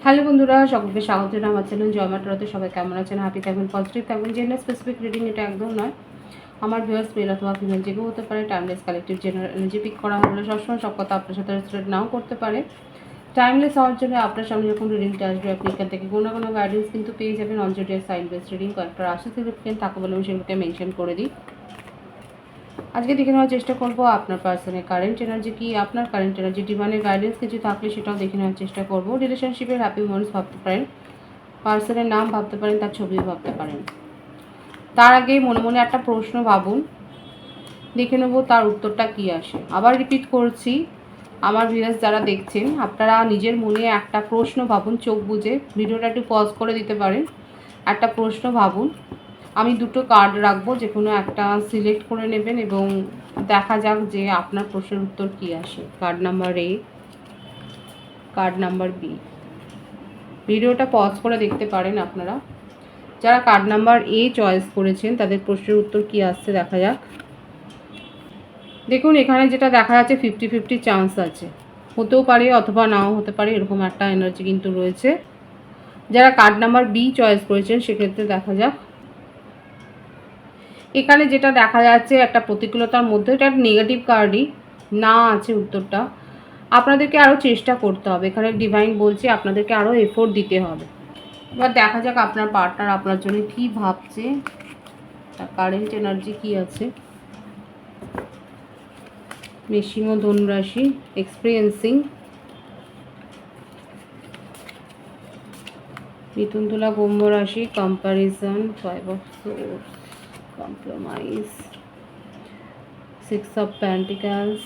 Hello বন্ধুরা, সকলকে স্বাগত জানাই আমার চ্যানেল জয় মা তারাতে। সবাই কেমন আছেন? হ্যাপি থাকবেন, পজিটিভ থাকবেন। জেন্ডার স্পেসিফিক রিডিং এটা একদম নয়। আমার ভিউয়ার্স মেল অথবা ফিমেল যে কেউ হতে পারে। Timeless collective general energy pick করা হলে সবসময় সব কথা আপনার সাথে রেসোনেট নাও করতে পারে। টাইমলেস হওয়ার জন্য আপনার সামনে যখন রিডিংটা আসবে আপনি এখান থেকে কোনো না কোনো গাইডেন্স কিন্তু পেয়ে যাবেন। On zodiac sign based reading কয়েকটা রাশি সিগনিফিকেন্ট থাকে বলে আমি সেগুলোকে মেনশন করে দিই। আজকে দেখে নেওয়ার চেষ্টা করবো আপনার পার্সনের কারেন্ট এনার্জি কি, আপনার কারেন্ট এনার্জি ডিভাইনের গাইডেন্স কিছু থাকলে সেটাও দেখে নেওয়ার চেষ্টা করবো। রিলেশনশিপের হ্যাপি মোমেন্টস ভাবতে পারেন, পার্সনের নাম ভাবতে পারেন, তার ছবিও ভাবতে পারেন। তার আগে মনে মনে একটা প্রশ্ন ভাবুন, দেখে নেব তার উত্তরটা কি আসে। আবার রিপিট করছি, আমার ভিউয়ার্স যারা দেখছেন আপনারা নিজের মনে একটা প্রশ্ন ভাবুন, চোখ বুজে ভিডিওটা একটু পজ করে দিতে পারেন। একটা প্রশ্ন ভাবুন, আমি দুটো কার্ড রাখবো, যে কোনো একটা সিলেক্ট করে নেবেন এবং দেখা যাক যে আপনার প্রশ্নের উত্তর কি আসে। Card number a, card number b. ভিডিওটা পজ করে দেখতে পারেন আপনারা। যারা কার্ড নাম্বার এ চয়েস করেছেন তাদের প্রশ্নের উত্তর কি আসছে দেখা যাক। দেখুন এখানে যেটা দেখা যাচ্ছে 50-50 চান্স আছে, হতেও পারে অথবা নাও হতে পারে, এরকম একটা এনার্জি কিন্তু রয়েছে। যারা কার্ড নাম্বার বি চয়েস করেছেন সেক্ষেত্রে দেখা যাক। এখানে যেটা দেখা যাচ্ছে একটা প্রতিকূলতার মধ্যে, এটা নেগেটিভ কার্ডই না আছে উত্তরটা। আপনাদেরকে আরও চেষ্টা করতে হবে, এখানে ডিভাইন বলছে আপনাদেরকে আরও এফোর্ট দিতে হবে। এবার দেখা যাক আপনার পার্টনার আপনার জন্য কী ভাবছে, তার কারেন্ট এনার্জি কী আছে। মেষিং ধনুরাশি, এক্সপিরিয়েন্সিং। মিথুন তুলা কুম্ভ রাশি, comparison, 5 of swords, compromise, 6 of pentacles,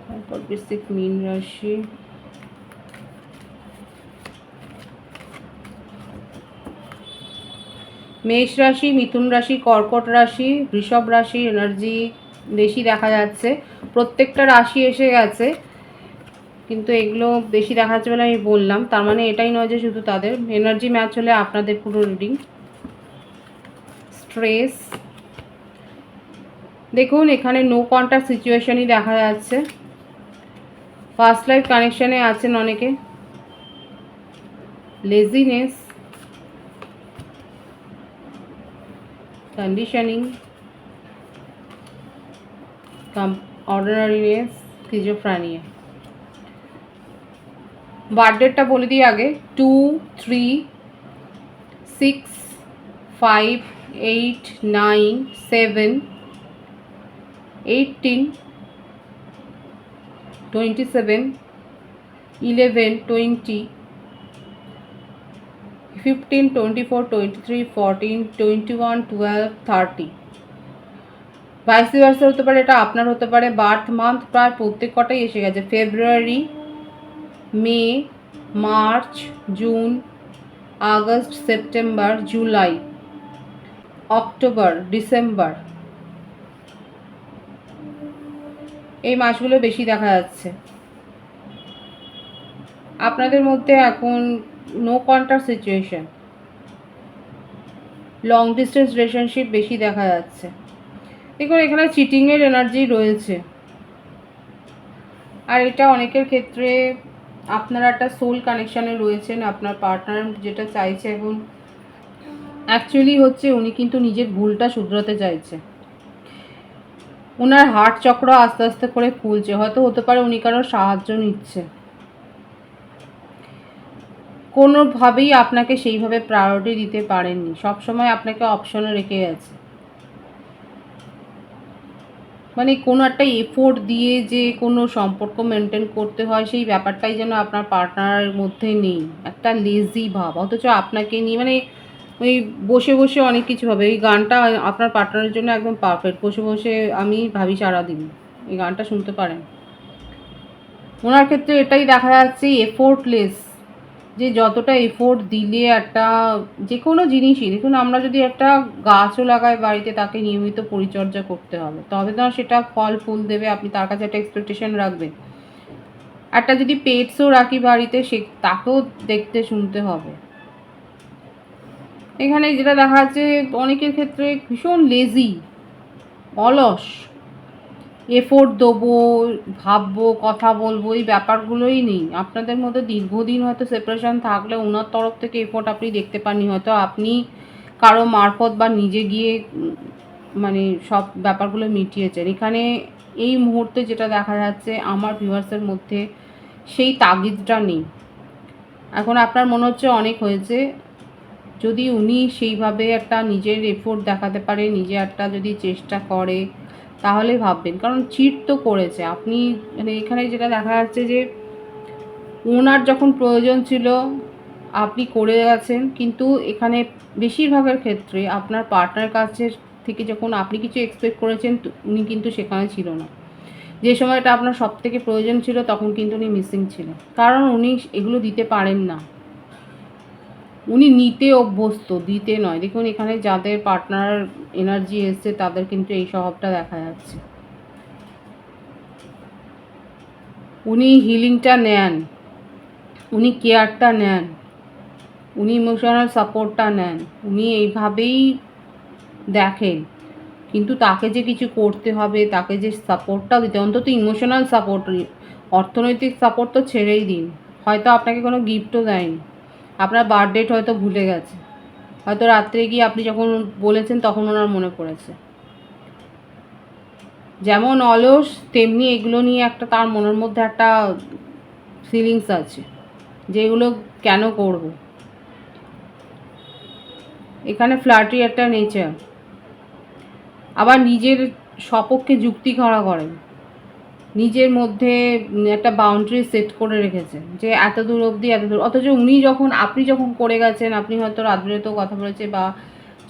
তারপর বৃশ্চিক মীন রাশি, মেষ রাশি, মিথুন রাশি, কর্কট রাশি, বৃষভ রাশি এনার্জি বেশি দেখা যাচ্ছে। প্রত্যেকটা রাশি এসে গেছে, কিন্তু এগুলো বেশি দেখা যাচ্ছে বলে আমি বললাম। তার মানে এটাই নয় যে শুধু তাদের এনার্জি ম্যাচ হলে আপনাদের পুরো রিডিং। স্ট্রেস, দেখুন এখানে নো কন্ট্যাক্ট সিচুয়েশনই দেখা যাচ্ছে। ফার্স্ট লাইফ কানেকশানে আছেন অনেকে। Laziness, conditioning, ordinariness, schizophrenia. বার্থডেটটা বলে দিই আগে, 2, 3, 6, 5, 8, 9, 7, 18, 27, 11, 20, 15, 24, 23, 14, 21, 12, 30। ভাইস ভার্সা হতে পারে, এটা আপনার হতে পারে। বার্থ মান্থ প্রায় প্রত্যেক কটাই এসে গেছে। February, May, March, June, August, September, July, October, December, এই মাসগুলো বেশি দেখা যাচ্ছে। আপনাদের মধ্যে এখন no contact situation, long distance relationship বেশি দেখা যাচ্ছে। দেখুন এখানে চিটিংয়ের এনার্জি রয়েছে, আর এটা অনেকের ক্ষেত্রে আপনারা একটা সোল কানেকশানে রয়েছেন। আপনার পার্টনার যেটা চাইছে এখন অ্যাকচুয়ালি হচ্ছে উনি কিন্তু নিজের ভুলটা শুধরাতে চাইছে। ওনার হার্ট চক্র আস্তে আস্তে করে খুলছে, হয়তো হতে পারে উনি কারোর সাহায্য নিচ্ছে। কোনোভাবেই আপনাকে সেইভাবে প্রায়োরিটি দিতে পারেননি, সবসময় আপনাকে অপশনে রেখে গেছে। মানে কোনো একটা এফোর্ট দিয়ে যে কোনো সম্পর্ক মেনটেন করতে হয় সেই ব্যাপারটাই যেন আপনার পার্টনারের মধ্যে নেই। একটা লেজি ভাব, অথচ আপনাকে নিয়ে মানে ওই বসে বসে অনেক কিছু হবে। এই গানটা আপনার পার্টনারের জন্য একদম পারফেক্ট। বসে বসে আমি ভাবি সারাদিন, এই গানটা শুনতে পারেন। ওনার ক্ষেত্রে এটাই দেখা যাচ্ছে, এফোর্টলেস, যে যতটা এফোর্ট দিলে একটা যে কোনো জিনিসই, দেখুন আমরা যদি একটা গাছও লাগাই বাড়িতে, তাকে নিয়মিত পরিচর্যা করতে হবে, তবে তো সেটা ফল ফুল দেবে। আপনি তার কাছে একটা এক্সপেকটেশন রাখবেন। একটা যদি পেটসও রাখি বাড়িতে, সে তাকেও দেখতে শুনতে হবে। এখানে যেটা দেখা যাচ্ছে অনেকের ক্ষেত্রে ভীষণ লেজি, অলস, এফোর্ট দেবো, ভাববো, কথা বলবো, এই ব্যাপারগুলোই নেই আপনাদের মধ্যে। দীর্ঘদিন হয়তো সেপারেশন থাকলে ওনার তরফ থেকে এফোর্ট আপনি দেখতে পাননি, হয়তো আপনি কারো মারফত বা নিজে গিয়ে মানে সব ব্যাপারগুলো মিটিয়েছেন। এখানে এই মুহূর্তে যেটা দেখা যাচ্ছে আমার ভিউয়ার্সের মধ্যে সেই তাগিদটা নেই। এখন আপনার মনে হচ্ছে অনেক হয়েছে, যদি উনি সেইভাবে একটা নিজের এফোর্ট দেখাতে পারে, নিজে একটা যদি চেষ্টা করে তাহলে ভাববেন, কারণ চিট তো করেছে আপনি। মানে এখানে যেটা দেখা যাচ্ছে যে ওনার যখন প্রয়োজন ছিল আপনি করে গেছেন, কিন্তু এখানে বেশিরভাগের ক্ষেত্রে আপনার পার্টনার কাছের থেকে যখন আপনি কিছু এক্সপেক্ট করেছেন উনি কিন্তু সেখানে ছিল না। যে সময়টা আপনার সব থেকে প্রয়োজন ছিল তখন কিন্তু উনি মিসিং ছিলেন, কারণ উনি এগুলো দিতে পারেন না। উনি নিতে অভ্যস্ত, দিতে নয়। দেখুন এখানে যাদের পার্টনার এনার্জি এসছে তাদের কিন্তু এই স্বভাবটা দেখা যাচ্ছে। উনি হিলিংটা নেন, উনি কেয়ারটা নেন, উনি ইমোশনাল সাপোর্টটা নেন, উনি এইভাবেই দেখেন। কিন্তু তাকে যে কিছু করতে হবে, তাকে যে সাপোর্টটা দিতে, অন্তত ইমোশনাল সাপোর্ট, অর্থনৈতিক সাপোর্ট তো ছেড়েই দিন। হয়তো আপনাকে কোনো গিফটও দেয়নি, আপনার বার্থডেট হয়তো ভুলে গেছে, হয়তো রাত্রে গিয়ে আপনি যখন বলেছেন তখন ওনার মনে পড়েছে। যেমন অলস তেমনি এগুলো নিয়ে একটা তার মনের মধ্যে একটা ফিলিংস আছে যে এগুলো কেন করব। এখানে ফ্ল্যাটি একটা নেচার, আবার নিজের সপক্ষে যুক্তি খাড়া করেন, নিজের মধ্যে একটা বাউন্ডারি সেট করে রেখেছেন যে এত দূর অবধি এত দূর। অথচ উনি যখন আপনি যখন করে গেছেন, আপনি হয়তো রাত বিরেতেও কথা বলেছে বা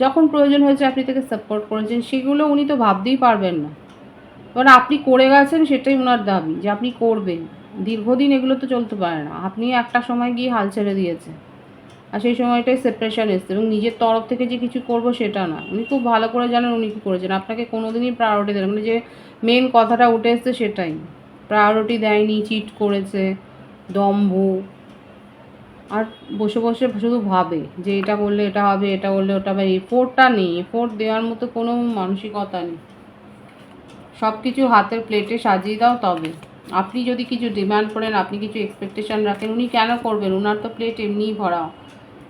যখন প্রয়োজন হয়েছে আপনি তাকে সাপোর্ট করেছেন, সেগুলো উনি তো ভাবতেই পারবেন না। কারণ আপনি করে গেছেন, সেটাই ওনার দাবি যে আপনি করবেন। দীর্ঘদিন এগুলো তো চলতে পারে না, আপনি একটা সময় গিয়ে হাল ছেড়ে দিয়েছে, আর সেই সময়টাই সেপারেশন এসছে। এবং নিজের তরফ থেকে যে কিছু করব সেটা না, উনি খুব ভালো করে জানেন উনি কী করেছেন। আপনাকে কোনোদিনই প্রায়োরিটি দেন, মানে যে মেন কথাটা উঠে এসছে সেটাই, প্রায়োরিটি দেয়নি, চিট করেছে, দম্ভ, আর বসে বসে শুধু ভাবে যে এটা করলে এটা হবে, এটা করলে ওটা হবে। এফোর্টটা নেই, এফোর্ট দেওয়ার মতো কোনো মানসিকতা নেই। সব কিছু হাতের প্লেটে সাজিয়ে দাও তবে। আপনি যদি কিছু ডিমান্ড করেন, আপনি কিছু এক্সপেকটেশান রাখেন, উনি কেন করবেন? ওনার তো প্লেট এমনিই ভরা।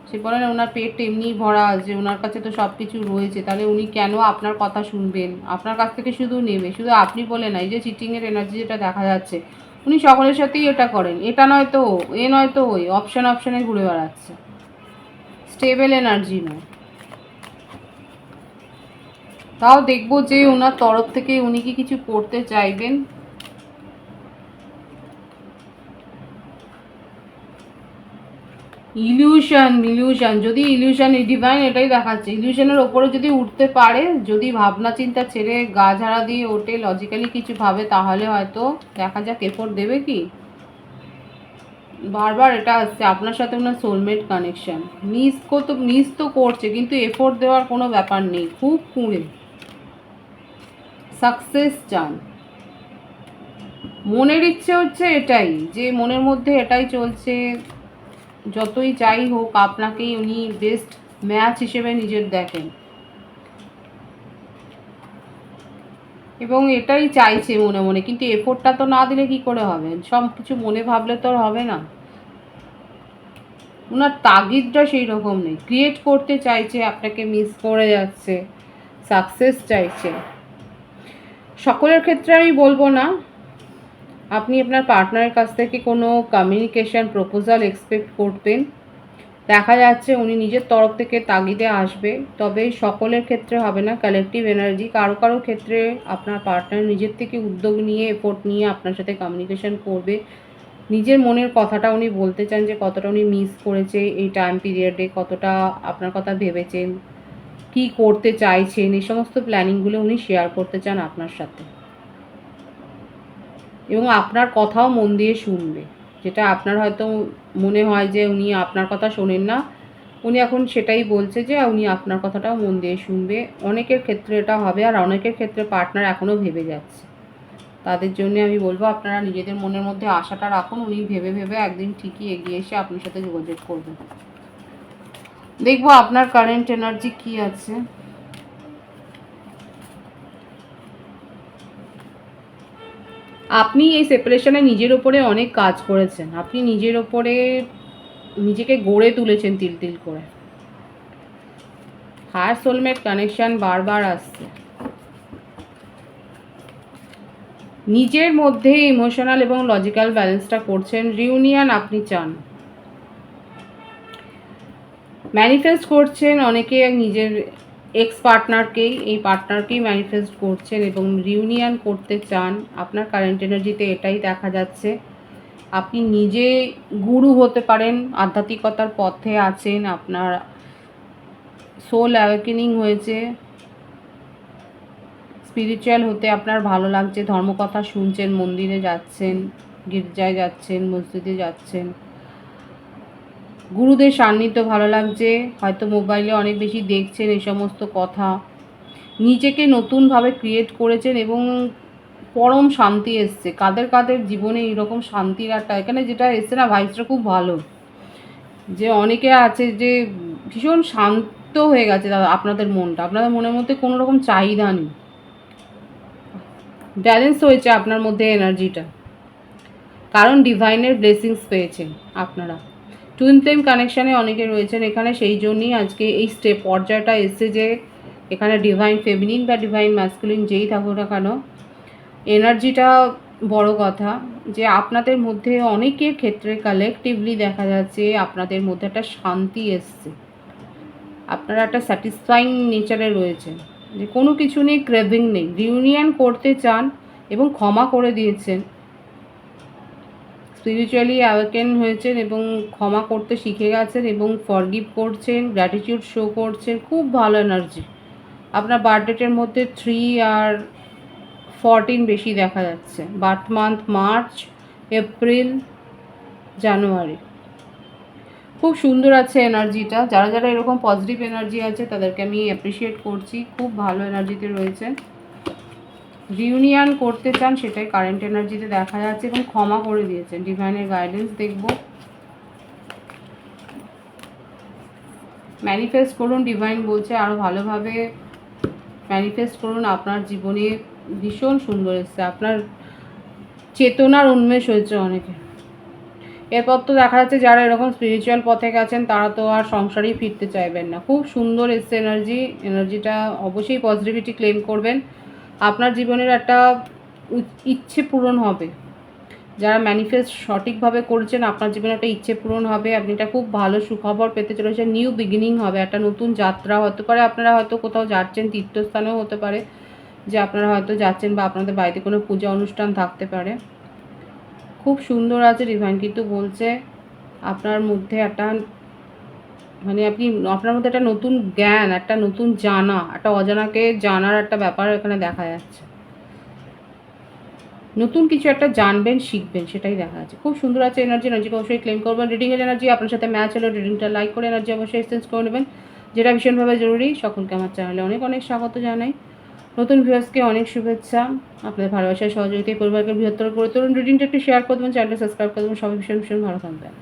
সে বলে না ওনার পেট এমনিই ভরা আছে, ওনার কাছে তো সব কিছু রয়েছে, তাহলে উনি কেন আপনার কথা শুনবেন? আপনার কাছ থেকে শুধু নেবে, শুধু আপনি বলে না। এই যে চিটিংয়ের এনার্জি যেটা দেখা যাচ্ছে, উনি সকলের সাথেই এটা করেন। এটা নয় তো এ নয় তো ওই, অপশানে ঘুরে বেড়াচ্ছে, স্টেবল এনার্জি নয়। তাও দেখবো যে ওনার তরফ থেকে উনি কি কিছু করতে চাইবেন। ইলিউশন, যদি ইলিউশন ডিভাইন এটাই দেখাচ্ছে, ইলিউশনের ওপরে যদি উঠতে পারে, যদি ভাবনা চিন্তা ছেড়ে গা ঝাড়া দিয়ে ওঠে, লজিক্যালি কিছু ভাবে, তাহলে হয়তো দেখা যাক এফোর্ট দেবে কি। বারবার এটা আসছে আপনার সাথে ওনার সোলমেট কানেকশন, মিস তো করছে, কিন্তু এফোর্ট দেওয়ার কোনো ব্যাপার নেই, খুব কুঁড়ে সাকসেস চান। মনের ইচ্ছে হচ্ছে এটাই, যে মনের মধ্যে এটাই চলছে, যতই যাই হোক আপনাকেই উনি বেস্ট ম্যাচ হিসেবে নিজের দেখেন, এবং এটাই চাইছে মনে মনে। কিন্তু এফোর্টটা তো না দিলে কি করে হবে? সব কিছু মনে ভাবলে তো আর হবে না। ওনার তাগিদটা সেই রকম নেই, ক্রিয়েট করতে চাইছে, আপনাকে মিস করে যাচ্ছে, সাকসেস চাইছে। সকলের ক্ষেত্রে আমি বলবো না, আপনি আপনার পার্টনারের কাছ থেকে কোনো কমিউনিকেশন প্রপোজাল এক্সপেক্ট করবেন। দেখা যাচ্ছে উনি নিজের তরফ থেকে তাগিদে আসবে, তবে সকলের ক্ষেত্রে হবে না। কালেকটিভ এনার্জি, কারো কারো ক্ষেত্রে আপনার পার্টনার নিজের থেকে উদ্যোগ নিয়ে, এফোর্ট নিয়ে আপনার সাথে কমিউনিকেশন করবে, নিজের মনের কথাটা উনি বলতে চান, যে কতটা উনি মিস করেছে এই টাইম পিরিয়ডে, কতটা আপনার কথা ভেবেছেন, কি করতে চাইছেন, এই সমস্ত প্ল্যানিংগুলো উনি শেয়ার করতে চান আপনার সাথে। এবং আপনার কথাও মন দিয়ে শুনবে, যেটা আপনার হয়তো মনে হয় যে উনি আপনার কথা শোনেন না, উনি এখন সেটাই বলছে যে উনি আপনার কথাটাও মন দিয়ে শুনবে। অনেকের ক্ষেত্রে এটা হবে, আর অনেকের ক্ষেত্রে পার্টনার এখনও ভেবে যাচ্ছে। তাদের জন্য আমি বলবো আপনারা নিজেদের মনের মধ্যে আশাটা রাখুন, উনি ভেবে ভেবে একদিন ঠিকই এগিয়ে এসে আপনার সাথে যোগাযোগ করবেন। দেখবো আপনার কারেন্ট এনার্জি কি আছে। আপনি এই সেপারেশনে নিজের ওপরে অনেক কাজ করেছেন, আপনি নিজের ওপরে নিজেকে গড়ে তুলেছেন তিল তিল করে। হায়ার সোলমেট কানেকশান বারবার আসছে। নিজের মধ্যে ইমোশনাল এবং লজিক্যাল ব্যালেন্সটা করছেন। রিউনিয়ন আপনি চান, ম্যানিফেস্ট করছেন অনেকে নিজের এক্স পার্টনারকেই, এই পার্টনারকেই ম্যানিফেস্ট করছেন এবং রিউনিয়ন করতে চান। আপনার কারেন্ট এনার্জিতে এটাই দেখা যাচ্ছে। আপনি নিজে গুরু হতে পারেন, আধ্যাত্মিকতার পথে আছেন, আপনার সোল অ্যাওয়েকেনিং হয়েছে, স্পিরিচুয়াল হতে আপনার ভালো লাগছে, ধর্মকথা শুনছেন, মন্দিরে যাচ্ছেন, গির্জায় যাচ্ছেন, মসজিদে যাচ্ছেন, গুরুদের সান্নিধ্য ভালো লাগছে, হয়তো মোবাইলে অনেক বেশি দেখছেন এই সমস্ত কথা, নিজেকে নতুনভাবে ক্রিয়েট করেছেন এবং পরম শান্তি এসছে। কাদের কাদের জীবনে এইরকম শান্তির একটা, এখানে যেটা এসছে না ভাইসটা খুব ভালো, যে অনেকে আছে যে ভীষণ শান্ত হয়ে গেছে দাদা আপনাদের মনটা, আপনাদের মনের মধ্যে কোনো রকম চাহিদা নেই, ব্যালেন্স হয়েছে আপনার মধ্যে এনার্জিটা, কারণ ডিভাইনের ব্লেসিংস পেয়েছেন আপনারা। টুইন ফ্লেম কানেকশানে অনেকে রয়েছেন এখানে, সেই জন্যই আজকে এই পর্যায়টা এসছে যে এখানে ডিভাইন ফেমিনিন বা ডিভাইন ম্যাসকুলিন যেই থাকুক না কেন, এনার্জিটা বড় কথা। যে আপনাদের মধ্যে অনেকের ক্ষেত্রে কালেকটিভলি দেখা যাচ্ছে আপনাদের মধ্যে একটা শান্তি এসছে, আপনারা একটা স্যাটিসফাইং নেচারে রয়েছেন, যে কোনো কিছু নেই, ক্রেভিং নেই, রিউনিয়ন করতে চান এবং ক্ষমা করে দিয়েছেন, স্পিরিচুয়ালি অ্যাওয়েকেন হয়েছেন এবং ক্ষমা করতে শিখে গেছেন এবং ফরগিভ করছেন, গ্র্যাটিটিউড শো করছেন। খুব ভালো এনার্জি। আপনার বার্থডেটের মধ্যে 3 আর 14 বেশি দেখা যাচ্ছে। বার্থ মান্থ মার্চ, এপ্রিল, জানুয়ারি। খুব সুন্দর আছে এনার্জিটা। যারা যারা এরকম পজিটিভ এনার্জি আছে তাদেরকে আমি অ্যাপ্রিসিয়েট করছি, খুব ভালো এনার্জিতে রয়েছেন। রিউনিয়ন করতে চান সেটাই কারেন্ট এনার্জিতে দেখা যাচ্ছে এবং ক্ষমা করে দিয়েছেন। ডিভাইনের গাইডেন্স দেখব। ম্যানিফেস্ট করুন, ডিভাইন বলছে আরও ভালোভাবে ম্যানিফেস্ট করুন। আপনার জীবনে ভীষণ সুন্দর এসছে, আপনার চেতনার উন্মেষ হয়েছে অনেকে। এরপর তো দেখা যাচ্ছে যারা এরকম স্পিরিচুয়াল পথে গেছেন তারা তো আর সংসারেই ফিরতে চাইবেন না। খুব সুন্দর এসছে এনার্জিটা অবশ্যই পজিটিভিটি ক্লেম করবেন। আপনার জীবনের একটা ইচ্ছে পূরণ হবে। যারা ম্যানিফেস্ট সঠিকভাবে করছেন আপনার জীবনে একটা ইচ্ছে পূরণ হবে। আপনি একটা খুব ভালো সুখবর পেতে চলেছেন। নিউ বিগিনিং হবে, একটা নতুন যাত্রা হতে পারে। আপনারা হয়তো কোথাও যাচ্ছেন, তীর্থস্থানেও হতে পারে যে আপনারা হয়তো যাচ্ছেন, বা আপনাদের বাড়িতে কোনো পূজা অনুষ্ঠান থাকতে পারে। খুব সুন্দর আছে। ডিভাইন কিন্তু বলছে আপনার মধ্যে একটা আপনার মধ্যে একটা নতুন জ্ঞান, একটা নতুন জানা, একটা অজানাকে জানার একটা ব্যাপার এখানে দেখা যাচ্ছে। নতুন কিছু একটা জানবেন, শিখবেন, সেটাই দেখা যাচ্ছে। খুব সুন্দর আছে এনার্জিকে অবশ্যই ক্লেম করবেন। রিডিংয়ের এনার্জি আপনার সাথে ম্যাচ হলে রিডিংটা লাইক করে এনার্জি অবশ্যই এক্সচেঞ্জ করে নেবেন, যেটা ভীষণভাবে জরুরি। সকলকে আমার চ্যানেলে অনেক অনেক স্বাগত জানাই। নতুন ভিউয়ার্সকে অনেক শুভেচ্ছা। আপনাদের ভালোবাসায় সহযোগিতায় পরিবারকে বৃহত্তর করে তুলুন। রিডিংটা একটু শেয়ার করে দেবেন, চ্যানেলটা সাবস্ক্রাইব করে দেবেন। সবাই ভীষণ ভীষণ ভালো থাকবেন।